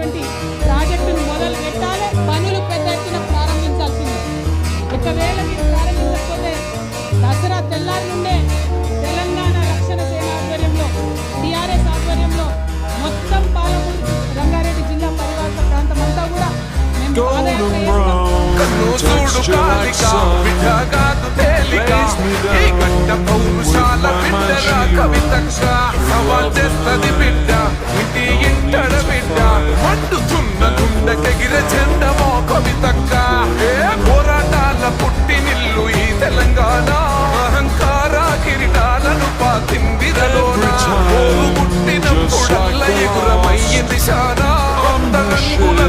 అనేటువంటి ప్రాజెక్టును మొదలు పెట్టాలి, పనులు పెద్ద ఎత్తున ప్రారంభించాల్సింది. ఒకవేళ మీరు ప్రారంభించకపోతే దసరా తెల్లారి నుండే తెలంగాణ రక్షణ సేన ఆధ్వర్యంలో, టీఆర్ఎస్ ఆధ్వర్యంలో మొత్తం పాలమూరు రంగారెడ్డి జిల్లా పరివాహక ప్రాంతం అంతా కూడా మేము పాదయాత్ర చేస్తాం. పోరాటాల పుట్టినిల్లు ఈ తెలంగాణ, అహంకార కిరీటాలను పాతిందిరలోన పుట్టినప్పుడల్ల ఎగురమయ్యింది శానా. వంద రంగుల